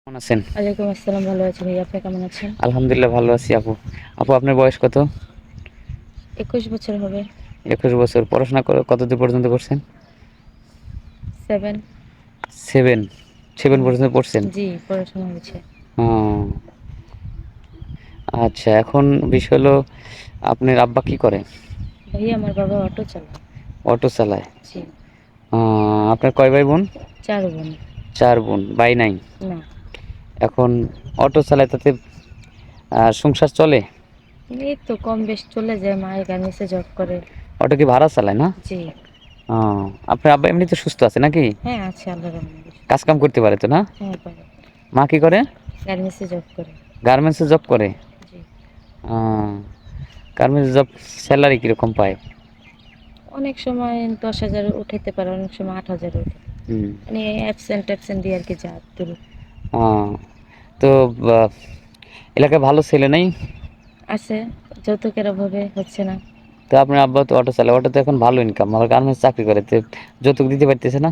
কেমন আছেন? ওয়ালাইকুম আসসালাম, ভালো আছি ভাই। আপনি কেমন আছেন? আলহামদুলিল্লাহ ভালো আছি আপু। আপু আপনার বয়স কত? 21 বছর হবে। 21 বছর। পড়াশোনা কতদূর পর্যন্ত করছেন? 7। 7, 7 হুম। পর্যন্ত পড়ছেন? জি, পড়াশোনা হয়েছে। ও, আচ্ছা, এখন বিষয় হলো আপনার আব্বা কি করে? ভাই, আমার বাবা অটো চালায়। অটো চালায়। জি। আপনার কয় ভাই বোন? 4 বোন। 4 বোন, ভাই নাই? না। এখন অটো চালায় তাতে সংসার চলে? এই তো কম বেশ চলে যায়, মায়ের গার্মেন্টসে জব করে। অটো কি ভাড়া চালায় না? জি। ও, আপনার আব্বা এমনিতে সুস্থ আছে নাকি? হ্যাঁ, আছে, আল্লাহর রহমতে কাজ সুস্থ। কাম করতে পারে তো না? হ্যাঁ, পারে। মা কি করে? গার্মেন্টসে জব করে। গার্মেন্টসে জব করে? জি। গার্মেন্টস জব স্যালারি কিরকম পায়? অনেক সময় 10,000 উঠাইতে পারে, অনেক সময় 8,000 উঠে। হুম। মানে অ্যাবসেন্ট দিয়ে আর কি যা তুলে। আহ, তো এলাকায় ভালো ছেলে নেই? আছে। যৌতুকের অভাবে হচ্ছে না। তো আপনার আব্বা তো অটো চালায়, অটো তো এখন ভালো ইনকাম, আমার গার্মেন্টস চাকরি করে, তো যৌতুক দিতে পারতেছে না?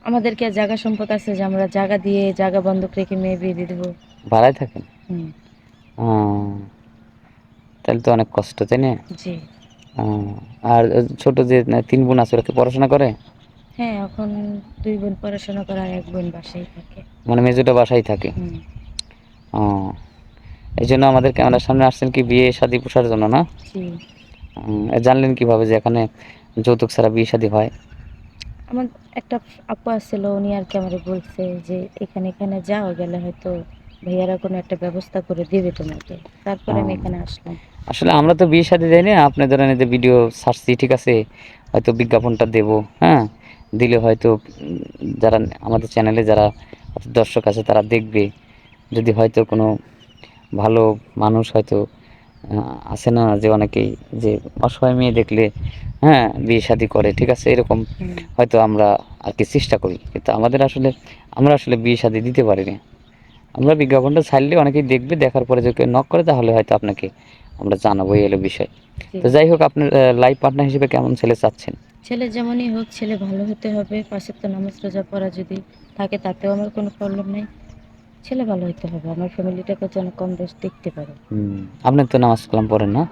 আমাদের কি আর জায়গা সম্পদ আছে যে আমরা জায়গা দিয়ে জায়গা বন্ধক রেখে মেয়ে বিয়ে দিয়ে দেবো? ভাড়ায় থাকেন? হুম। আহ, তাহলে তো অনেক কষ্ট, তাই না? জি। আহ, আর ছোট যে 3 বোন আছে ওরা কি পড়াশোনা করে? হ্যাঁ, এখন 2 বোন পড়াশোনা করে আর 1 বোন বাসায় থাকে। মানে মেজোটা বাসায় থাকে? হুম। ও, এই জন্য আমাদের ক্যামেরার সামনে আসছেন কি বিয়ে শাদী পোষার জন্য না? জি। জানলেন কিভাবে যে এখানে যৌতুক ছাড়া বিয়ে শাদী হয়? আমার একটা আপু আসছিল, উনি আর কি আমারে বলছে যে এখানে এখানে যাও, গেলে হয়তো ভাইয়ারা কোনো একটা ব্যবস্থা করে দিবে তোমাকে। তারপরে আমি আহ, এখানে আসলাম। আসলে আমরা তো বিয়ে শাদী দেই না, আপনি ধরেন এই যে ভিডিও ছাড়ছি, ঠিক আছে, হয়তো বিজ্ঞাপনটা দেব, হ্যাঁ, দিলে হয়তো যারা আমাদের চ্যানেলে যারা দর্শক আছে তারা দেখবে, যদি হয়তো কোনো ভালো মানুষ হয়তো আছে না যে অনেকেই যে অসহায় মেয়ে দেখলে, হ্যাঁ, বিয়ে শাদী করে, ঠিক আছে, এরকম হুম। হয়তো আমরা আর কি চেষ্টা করি, কিন্তু আমাদের আসলে আমরা আসলে বিয়ে শাদী দিতে পারি না। আমরা বিজ্ঞাপনটা ছাড়লে অনেকেই দেখবে, দেখার পরে যদি কেউ নক করে তাহলে হয়তো আপনাকে আমরা জানাবো, এই হলো বিষয়। জি। তো যাই হোক, আপনার লাইফ পার্টনার হিসেবে কেমন ছেলে চাচ্ছেন? ছেলে যেমনই হোক, ছেলে ভালো হতে হবে। 5 ওয়াক্ত নামাজ রোজা পড়া যদি থাকে তাতেও আমার কোনো প্রবলেম নেই। ছেলে ভালো হতে হবে, আমার ফ্যামিলিটাকে যেন কম বেশ দেখতে পারে। হুম, আপনি তো নামাজ কালাম পড়েন না?